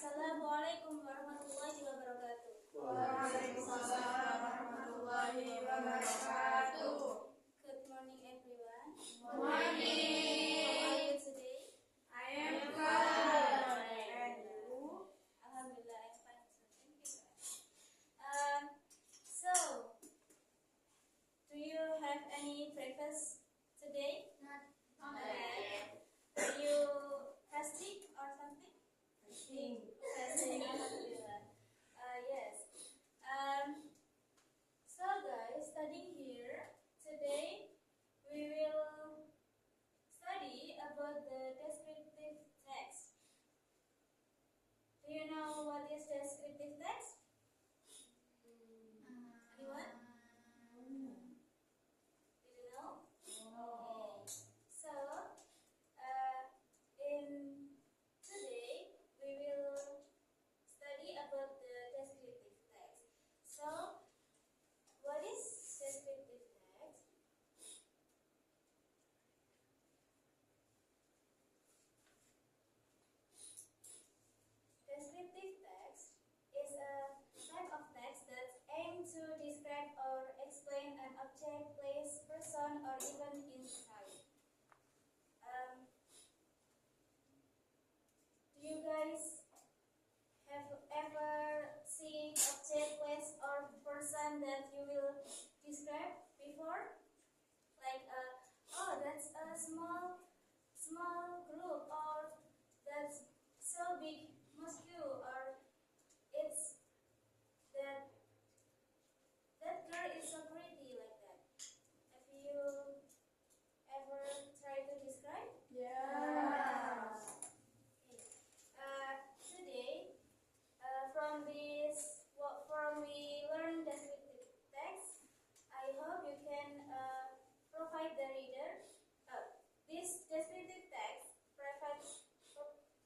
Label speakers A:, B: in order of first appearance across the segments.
A: Assalamualaikum warahmatullahi wabarakatuh.
B: Waalaikumsalam warahmatullahi wabarakatuh.
A: Good morning, everyone.
B: Morning.
A: How are you today?
B: I am fine. And you?
A: Alhamdulillah, I'm fine. Thank you. So, do you have any breakfast today?
B: Not
A: yet. Are you fasting or something? Fasting. Alhamdulillah. Yes. So guys, studying here today, we will study about the descriptive text. Do you know what is descriptive text? Anyone? Do you know? Okay. So, in today we will study about the descriptive text. So, what is descriptive text? Descriptive text is a type of text that aims to describe or explain an object, place, person, or even insight. Do you guys have ever seen object, place, or person that you will describe before? Like, oh, that's a small group, or that's so big mosquito, or it's that girl is so pretty, like that. Have you ever tried to describe?
B: Yeah.
A: Today, from we learn descriptive text, I hope you can provide the reader. This descriptive text provides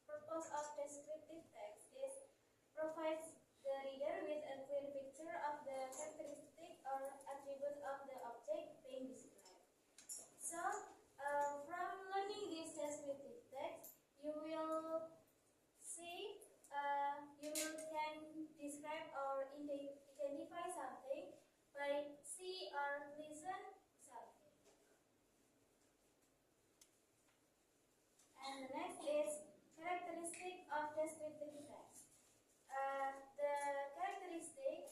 A: purpose of descriptive text is provides the reader with a clear picture of the characteristic or attribute of the object being described. So, from learning this descriptive text, you will see, you can describe or identify something by see or listen something. And the next is characteristic of descriptive text. The characteristic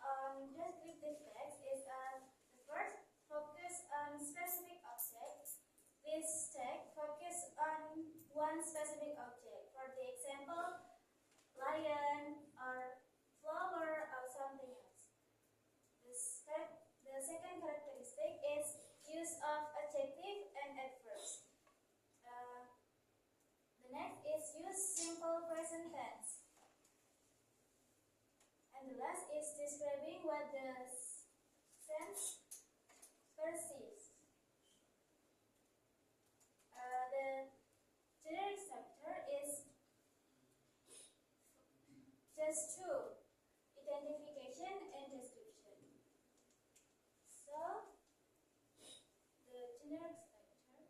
A: on descriptive text is the first, focus on specific objects. This text focus on one specific object. For the example, lion or flower or something else. The second characteristic is use of adjective and adverbs. The next is use simple present tense. And the last is describing what the sense perceives. The generic structure is just two, identification and description. So, the generic structure.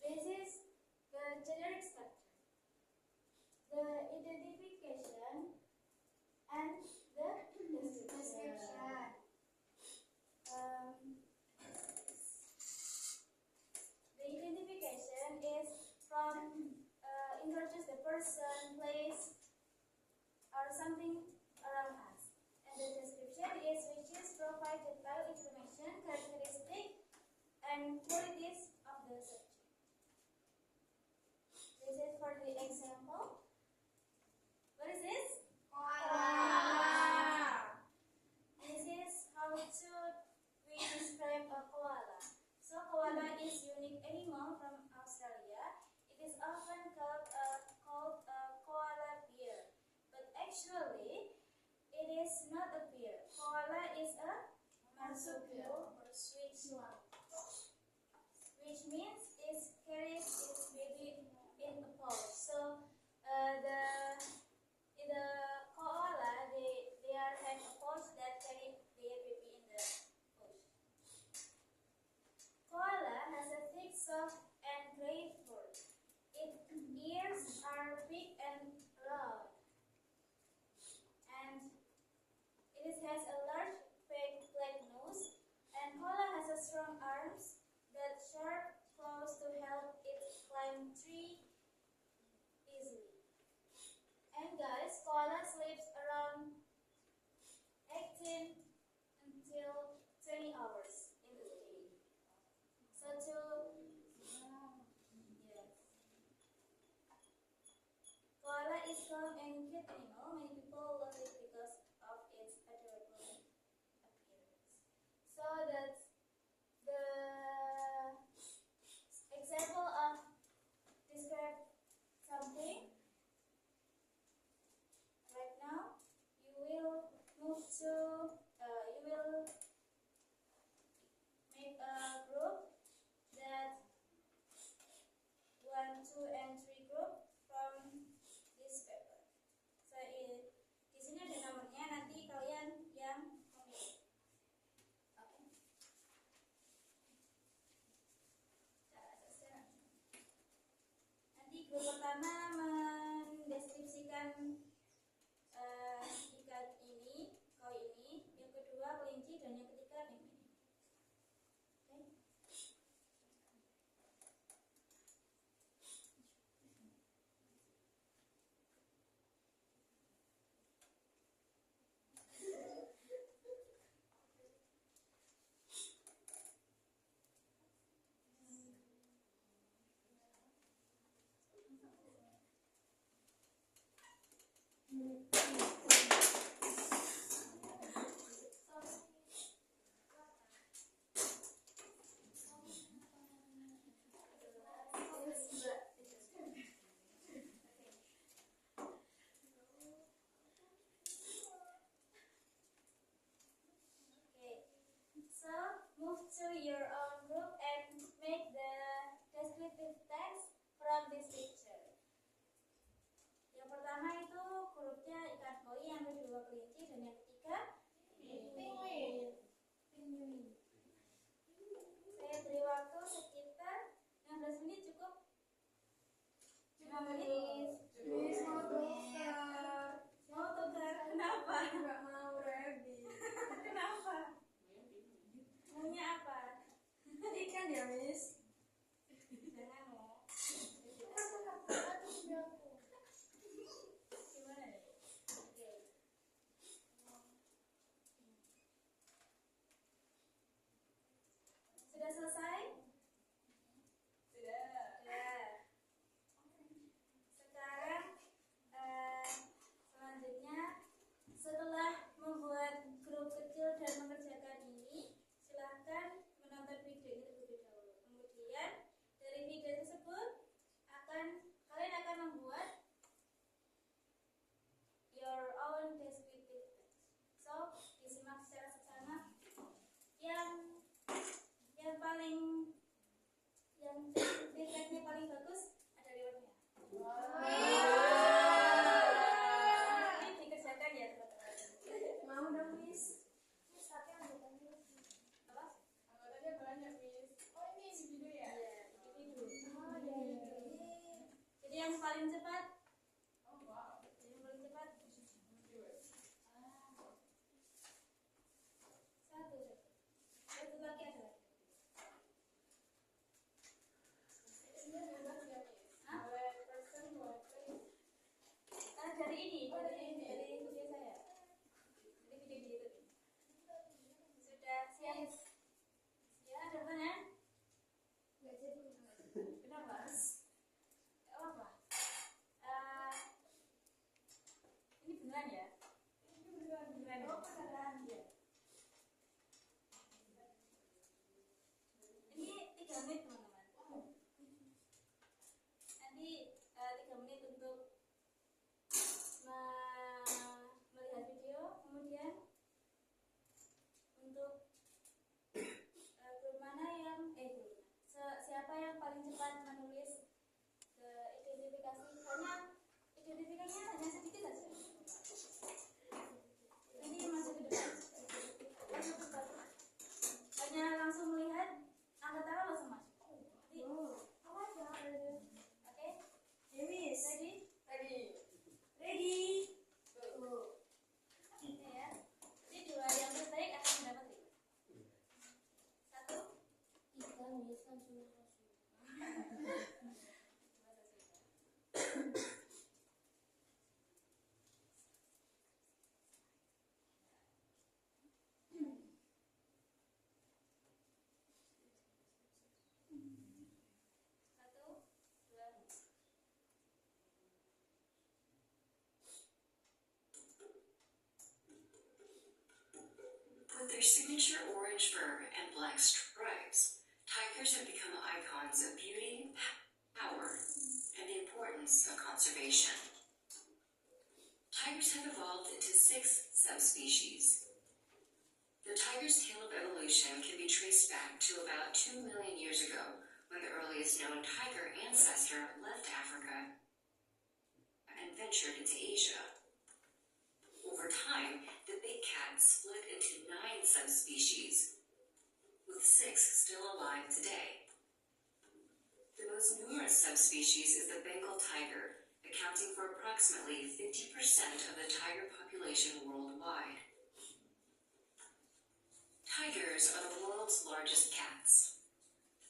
A: This is the generic structure, the identification, and the description. The identification is from introduce the person, place, or something around us. And the description is which is provide detailed information, characteristic, and qualities of the subject. This is for the example. What is this?
B: Koala.
A: This is how should we describe a koala. So koala is unique animal from Australia. It is often called a koala Actually, it is not a bear. Koala is a marsupial, which means it carries its baby in a pouch. So the koala they are have a pouch that carry their baby in the pouch. Koala has a thick, soft, and gray fur. Its ears are big and round, and it has a large black nose. And koala has a strong arms that sharp claws to help it climb trees easily. And guys, koala sleeps around 18 until 20 hours in the day. So yes. Koala is calm and cute animal. Many people love it because of its adorable appearance. So that's the example of describe something. Right now, you will move to, you will make a group that 1, 2, and 3 group from this paper. So di sini ada nomornya, nanti kalian yang memilih. Oke. Nanti grup pertama mendeskripsikan ikan ini, koi ini, yang kedua kelinci, dan yang ketiga penguin. Oke. So, move to your own group and make the descriptive text from this picture. Yang pertama itu hurufnya ikan koi, yang kedua kelinci, dan yang ketiga penguin. Saya beri waktu sekitar 16 menit cukup? 5 menit?
B: Miss mau tukar.
A: Mau tukar? Kenapa?
B: Nggak mau rabbit.
A: Kenapa? Maunya apa?
B: Ikan ya, Miss?
A: Jangan mau. Gimana nih? Oke. Sudah selesai?
B: Sudah.
A: Sudah. Sekarang selanjutnya setelah membuat grup kecil dan mengerjakan ini, silahkan menonton video ini terlebih dahulu. Kemudian dari video tersebut kalian akan membuat your own descriptive text. So disimak secara seksama. Yang paling descriptive text-nya paling bagus ada rewardnya. Ini dikerjakan ya teman-teman.
B: Mau dong, Miss?
A: Tapi anggotanya apa?
B: Anggotanya banyak, Miss. Oh, ini video ya?
A: Iya, ini dulu.
B: Oh, iya.
A: Jadi yang paling cepat,
B: Oh, wow.
A: yang paling cepat satu lagi ada lagi.
B: Ini bebas ya, Miss?
A: Hah?
B: Boleh person, boleh place.
A: Dari ini,
B: Oh, dari ini.
A: dari video saya, dari video itu. Sudah siap? Ya, ada mana?
B: Nggak jadi.
A: Kenapa? Gak apa-apa. Ini beneran ya?
B: Ini beneran.
A: Beneran.
B: Oh, beneran.
A: Iya. Ini 3 menit teman-teman. Nanti 3 menit untuk kakinya hanya sedikit saja. Ini masuk ke depan. Hanya langsung melihat, angkat tangan langsung masuk. Jadi, oke?
B: Demis.
A: Ready?
B: Ready.
A: Ready? Ini ya. Jadi dua yang terbaik akan mendapat lima. Satu.
B: Kita bisa juga.
A: Satu, dua.
C: With their signature orange fur and black stripes, tigers have become icons of beauty, power, and the importance of conservation. Tigers have evolved into 6 subspecies. The tiger's tale of evolution can be traced back to about 2 million years ago, when the earliest known tiger ancestor left Africa and ventured into Asia. Over time, the big cat split into 9 subspecies, with 6 still alive today. The most numerous subspecies is the Bengal tiger, accounting for approximately 50% of the tiger population worldwide. Tigers are the world's largest cats.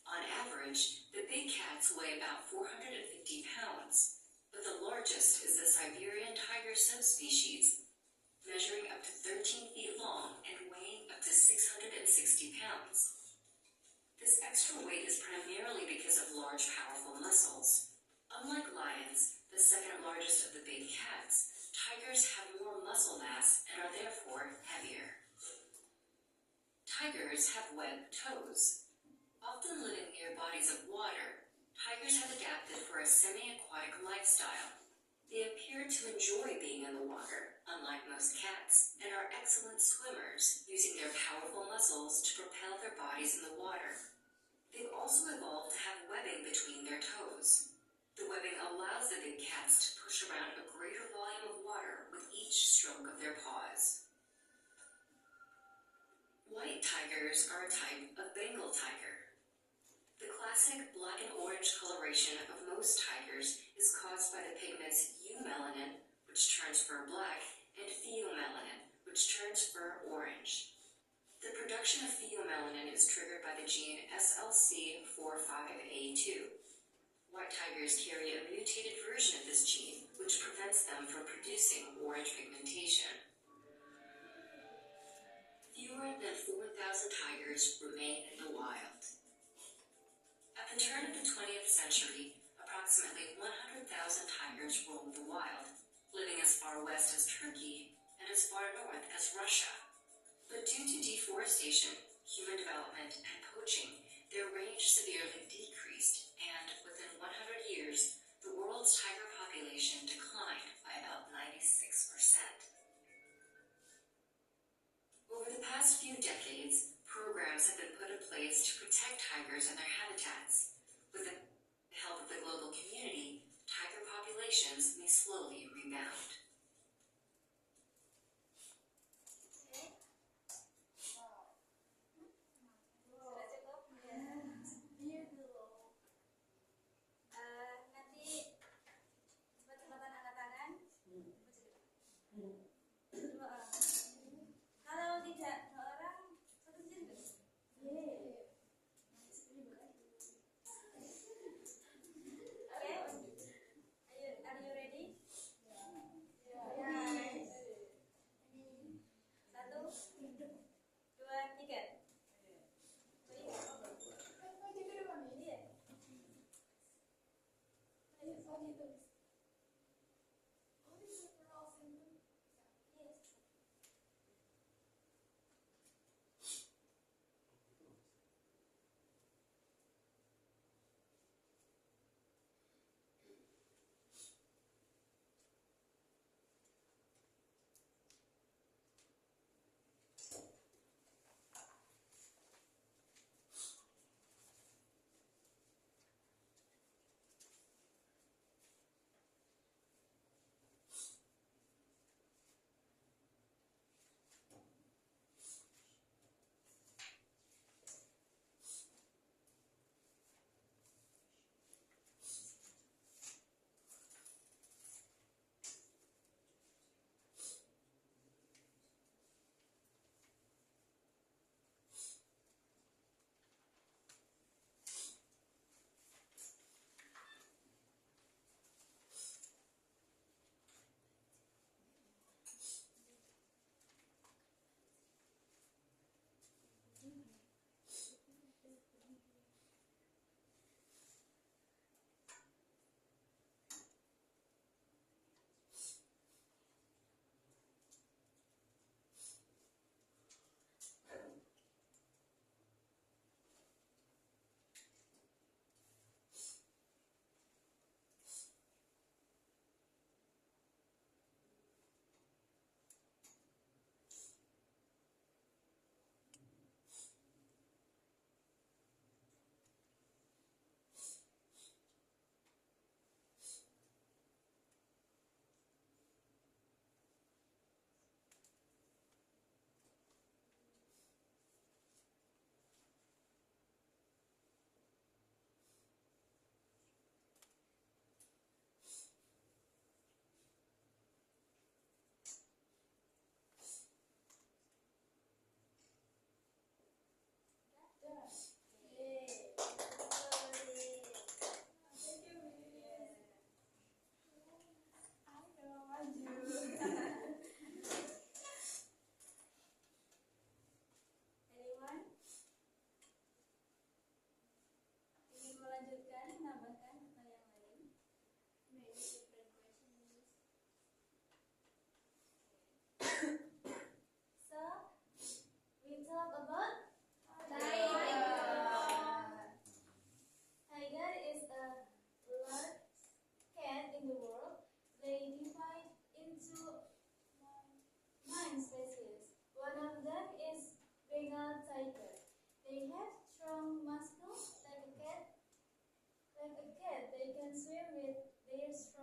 C: On average, the big cats weigh about 450 pounds, but the largest is the Siberian tiger subspecies, measuring up to 13 feet long and weighing up to 660 pounds. This extra weight is primarily because of large, powerful muscles. Unlike lions, the second largest of the big cats, tigers have more muscle mass and are therefore heavier. Tigers have webbed toes. Often living near bodies of water, tigers have adapted for a semi-aquatic lifestyle. They appear to enjoy being in the water, unlike most cats, and are excellent swimmers, using their powerful muscles to propel their bodies in the water. They've also evolved to have webbing between their toes. The webbing allows the big cats to push around a greater volume of water with each stroke of their paws. White tigers are a type of Bengal tiger. The classic black and orange coloration of most tigers is caused by the pigments eumelanin, which turns fur black, and pheomelanin, which turns fur orange. The production of pheomelanin is triggered by the gene SLC45A2. White tigers carry a mutated version of this gene, which prevents them from producing orange pigmentation. Fewer than 4,000 tigers remain in the wild. At the turn of the 20th century, approximately 100,000 tigers roamed the wild, living as far west as Turkey and as far north as Russia. But due to deforestation, human development, and poaching, their range severely decreased, and within 100 years, the world's tiger population declined by about 96%. Over the past few decades, programs have been put in place to protect tigers and their habitats. With the help of the global community, tiger populations may slowly rebound.
A: Sudah cukup? Nanti cepat-cepatan angkat tangan. Dua orang. Kalau tidak dua orang, satu sendiri nggak?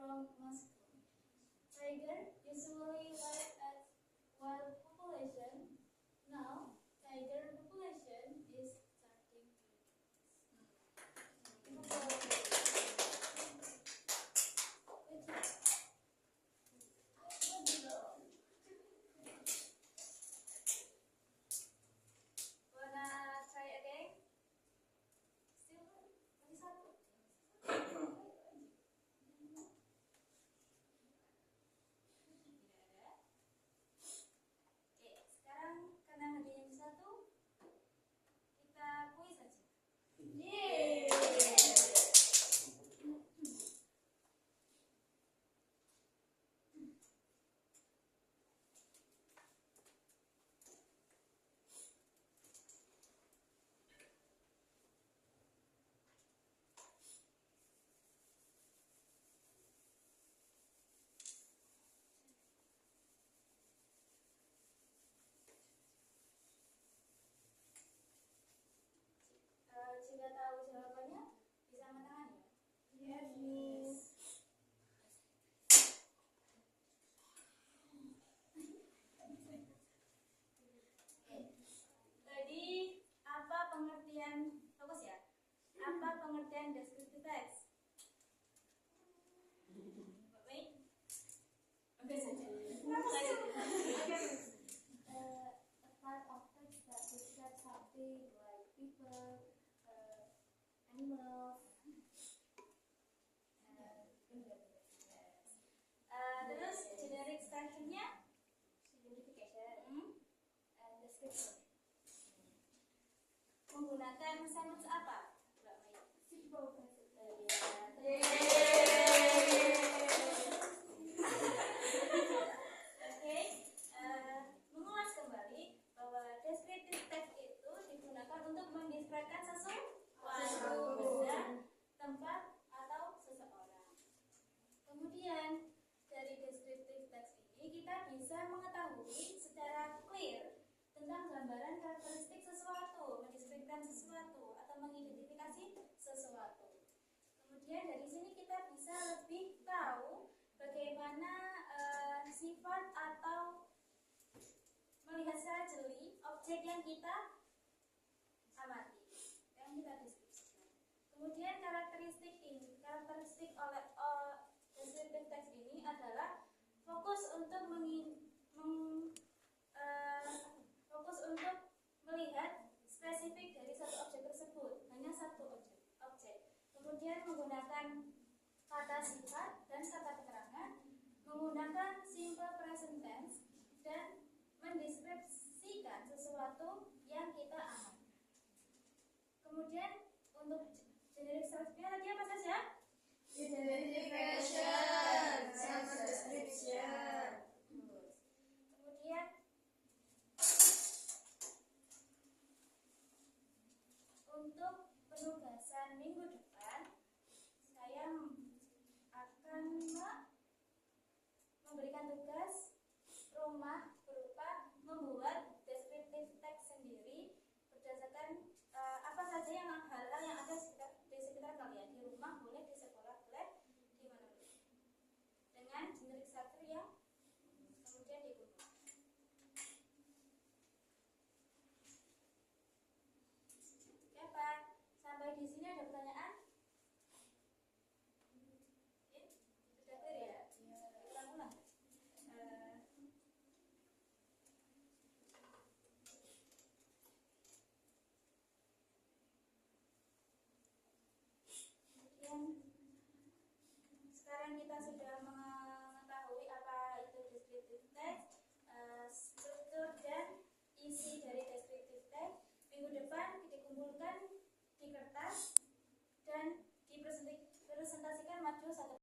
A: from Moscow. Tiger usually live at wild population. Now, tiger population is starting to Wanna try again? Still masih satu. Tidak ada. Oke, sekarang karena hadiahnya satu, kita kuis saja. Jika tahu jawabannya, bisa angkat tangan ya.
B: Yes, Miss.
A: Tadi apa pengertian, fokus ya? Apa pengertian descriptive text? Baik. Oke saja.
B: A part of text that describes something like people, animals,
A: Terus generic structure-nya
B: signification, and description.
A: menggunakan sentence apa? Mbak Mei?
B: Simple present.
A: Oke, mengulas kembali bahwa descriptive text itu digunakan untuk mendeskripsikan sesuatu, benda, tempat, atau seseorang. Kemudian dari descriptive text ini kita bisa mengetahui secara clear tentang gambaran karakteristik sesuatu, mendeskripsikan sesuatu, atau mengidentifikasi sesuatu. Kemudian dari sini kita bisa lebih tahu bagaimana sifat atau melihat secara jeli objek yang kita amati, yang kita deskripsikan. Kemudian karakteristik oleh descriptive text ini adalah fokus untuk fokus untuk melihat spesifik dari satu objek tersebut, hanya satu objek. Kemudian menggunakan kata sifat dan kata keterangan, menggunakan simple present tense, dan mendeskripsikan sesuatu yang kita amati. Kemudian untuk generic structure-nya tadi apa saja?
B: Identification, self-description.
A: Kemudian untuk penugasan minggu depan, saya akan memberikan tugas rumah berupa membuat descriptive text sendiri berdasarkan apa saja hal-hal yang ada di sekitar kalian, di rumah boleh, di sekolah boleh, di mana boleh, dengan generic structure yang kemudian dikumpulkan. Oke, apa? Sampai di sini ada pertanyaan? Sudah clear ya? Ulang-ulang. Kemudian sekarang kita sudah mengetahui apa itu descriptive text, struktur dan isi dari descriptive text. Minggu depan dikumpulkan di kertas dan dipresentasikan maju satu